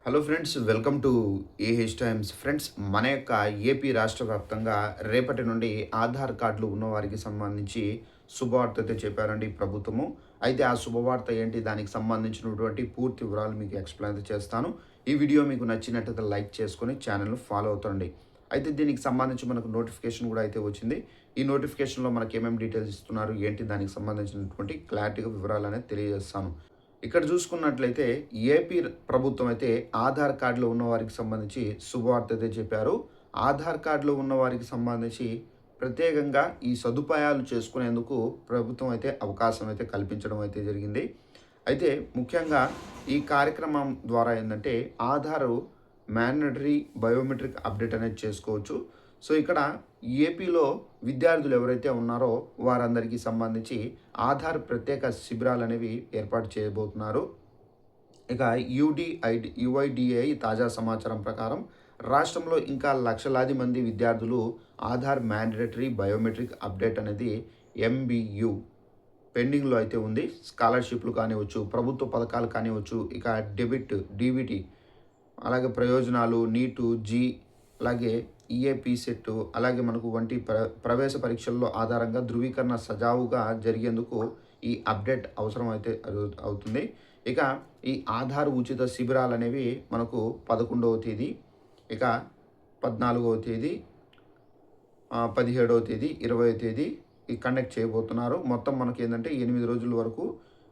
Hello friends, welcome to AH times. Friends, మన యొక్క AP రాష్ట్ర వ్యాప్తంగా రేపటి నుండి ఆధార్ కార్డులు ఉన్నవారికి సంబంధించి శుభవార్త అయితే చెప్పారండి ప్రభుత్వము. అయితే ఆ శుభవార్త ఏంటి, దానికి సంబంధించినటువంటి పూర్తి వివరాలు మీకు ఎక్స్ప్లెయిన్ అయితే చేస్తాను. ఈ వీడియో మీకు నచ్చినట్లయితే లైక్ చేసుకొని ఛానల్ను ఫాలో అవుతండి. అయితే దీనికి సంబంధించి మనకు నోటిఫికేషన్ కూడా అయితే వచ్చింది. ఈ నోటిఫికేషన్లో మనకి ఏమేమి డీటెయిల్స్ ఇస్తున్నారు ఏంటి, దానికి సంబంధించినటువంటి క్లారిటీగా వివరాలు అనేది తెలియజేస్తాను. ఇక్కడ చూసుకున్నట్లయితే ఏపీ ప్రభుత్వం అయితే ఆధార్ కార్డులో ఉన్న వారికి సంబంధించి శుభవార్త అయితే చెప్పారు. ఆధార్ కార్డులో ఉన్న వారికి సంబంధించి ప్రత్యేకంగా ఈ సదుపాయాలు చేసుకునేందుకు ప్రభుత్వం అయితే అవకాశం అయితే కల్పించడం అయితే జరిగింది. అయితే ముఖ్యంగా ఈ కార్యక్రమం ద్వారా ఏంటంటే ఆధారు మ్యాండటరీ బయోమెట్రిక్ అప్డేట్ అనేది చేసుకోవచ్చు. సో ఇక్కడ ఏపీలో విద్యార్థులు ఎవరైతే ఉన్నారో వారందరికీ సంబంధించి ఆధార్ ప్రత్యేక శిబిరాలు అనేవి ఏర్పాటు చేయబోతున్నారు. ఇక యుఐడిఏ తాజా సమాచారం ప్రకారం రాష్ట్రంలో ఇంకా లక్షలాది మంది విద్యార్థులు ఆధార్ మ్యాండేటరీ బయోమెట్రిక్ అప్డేట్ అనేది ఎంబీయు పెండింగ్లో అయితే ఉంది. స్కాలర్షిప్లు కానివచ్చు, ప్రభుత్వ పథకాలు కానివచ్చు, ఇక డెబిట్ డీబీటీ, అలాగే ప్రయోజనాలు, నీటు, జీ, అలాగే ఈఏపీ సెట్, అలాగే మనకు వంటి ప్రవేశ పరీక్షల్లో ఆధారంగా ధృవీకరణ సజావుగా జరిగేందుకు ఈ అప్డేట్ అవసరం అయితే అవుతుంది. ఇక ఈ ఆధార్ ఉచిత శిబిరాలు అనేవి మనకు 11వ తేదీ, ఇక 14వ తేదీ, 17వ తేదీ, 20వ తేదీ ఈ కండక్ట్ చేయబోతున్నారు. మొత్తం మనకి ఏంటంటే 8 రోజుల వరకు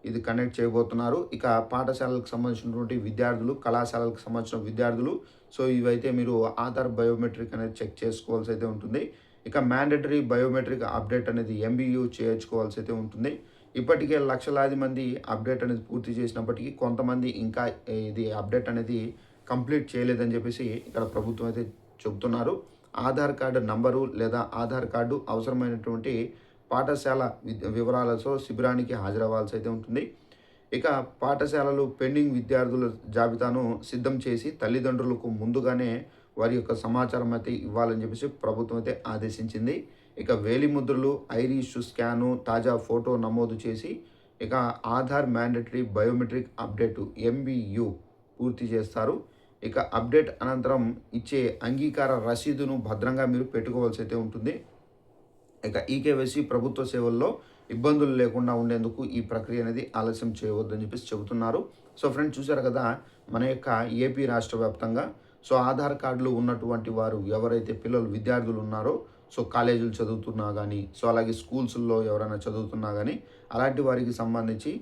ఇది కండక్ట్ చేయబోతున్నారు. ఇక పాఠశాలలకు సంబంధించినటువంటి విద్యార్థులు, కళాశాలలకు సంబంధించిన విద్యార్థులు, సో ఇవైతే మీరు ఆధార్ బయోమెట్రిక్ అనేది చెక్ చేసుకోవాల్సి అయితే ఉంటుంది. ఇక మ్యాండటరీ బయోమెట్రిక్ అప్డేట్ అనేది ఎంబీయూ చేయించుకోవాల్సి అయితే ఉంటుంది. ఇప్పటికే లక్షలాది మంది అప్డేట్ అనేది పూర్తి చేసినప్పటికీ కొంతమంది ఇంకా ఇది అప్డేట్ అనేది కంప్లీట్ చేయలేదని చెప్పేసి ఇక్కడ ప్రభుత్వం అయితే చెబుతున్నారు. ఆధార్ కార్డు నంబరు లేదా ఆధార్ కార్డు అవసరమైనటువంటి పాఠశాల వివరాలతో శిబిరానికి హాజరవ్వాల్సి అయితే ఉంటుంది. ఇక పాఠశాలలు పెండింగ్ విద్యార్థుల జాబితాను సిద్ధం చేసి తల్లిదండ్రులకు ముందుగానే వారి యొక్క సమాచారం అయితే ఇవ్వాలని చెప్పేసి ప్రభుత్వం అయితే ఆదేశించింది. ఇక వేలిముద్రలు, ఐరిష్ స్కాను, తాజా ఫోటో నమోదు చేసి ఇక Aadhaar mandatory biometric update MBU పూర్తి చేస్తారు. ఇక అప్డేట్ అనంతరం ఇచ్చే అంగీకార రసీదును భద్రంగా మీరు పెట్టుకోవాల్సి అయితే ఉంటుంది. ఇక ఈకేవైసీ ప్రభుత్వ సేవల్లో ఇబ్బందులు లేకుండా ఉండేందుకు ఈ ప్రక్రియ అనేది ఆలస్యం చేయవద్దని చెప్పేసి చెబుతున్నారు. సో ఫ్రెండ్స్, చూశారు కదా మన యొక్క ఏపీ రాష్ట్ర వ్యాప్తంగా సో ఆధార్ కార్డులు ఉన్నటువంటి వారు ఎవరైతే పిల్లలు విద్యార్థులు ఉన్నారో, సో కాలేజీలు చదువుతున్నా కానీ, సో అలాగే స్కూల్స్లో ఎవరైనా చదువుతున్నా కానీ అలాంటి వారికి సంబంధించి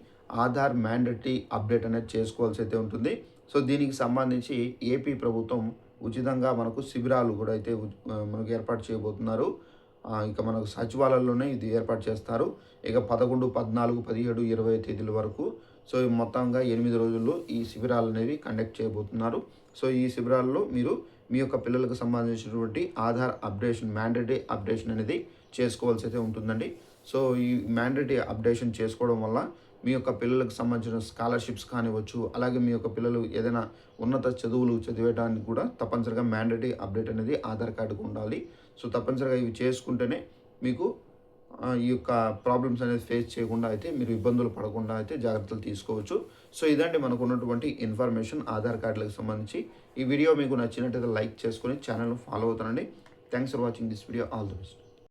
ఆధార్ మ్యాండటరీ అప్డేట్ అనేది చేసుకోవాల్సి అయితే ఉంటుంది. సో దీనికి సంబంధించి ఏపీ ప్రభుత్వం ఉచితంగా మనకు శిబిరాలు కూడా అయితే మనకు ఏర్పాటు చేయబోతున్నారు. ఇక మనకు సచివాలయంలోనే ఇది ఏర్పాటు చేస్తారు. ఇక 11, 14, 17, 20 తేదీల వరకు సో మొత్తంగా 8 రోజుల్లో ఈ శిబిరాలు అనేవి కండక్ట్ చేయబోతున్నారు. సో ఈ శిబిరాల్లో మీరు మీ యొక్క పిల్లలకు సంబంధించినటువంటి ఆధార్ అప్డేషన్, మ్యాండేటరీ అప్డేషన్ అనేది చేసుకోవాల్సి అయితే ఉంటుందండి. సో ఈ మ్యాండేటరీ అప్డేషన్ చేసుకోవడం వల్ల మీ యొక్క పిల్లలకు సంబంధించిన స్కాలర్షిప్స్ కానివ్వచ్చు, అలాగే మీ యొక్క పిల్లలు ఏదైనా ఉన్నత చదువులు చదివేయడానికి కూడా తప్పనిసరిగా మ్యాండేటరీ అప్డేట్ అనేది ఆధార్ కార్డుకు ఉండాలి. సో తప్పనిసరిగా ఇవి చేసుకుంటేనే మీకు ఈ యొక్క ప్రాబ్లమ్స్ అనేది ఫేస్ చేయకుండా అయితే మీరు ఇబ్బందులు పడకుండా అయితే జాగ్రత్తలు తీసుకోవచ్చు. సో ఇదండి మనకు ఉన్నటువంటి ఇన్ఫర్మేషన్ ఆధార్ కార్డులకు సంబంధించి. ఈ వీడియో మీకు నచ్చినట్టయితే లైక్ చేసుకొని ఛానల్ను ఫాలో అవుతానండి. Thanks for watching this video. All the best.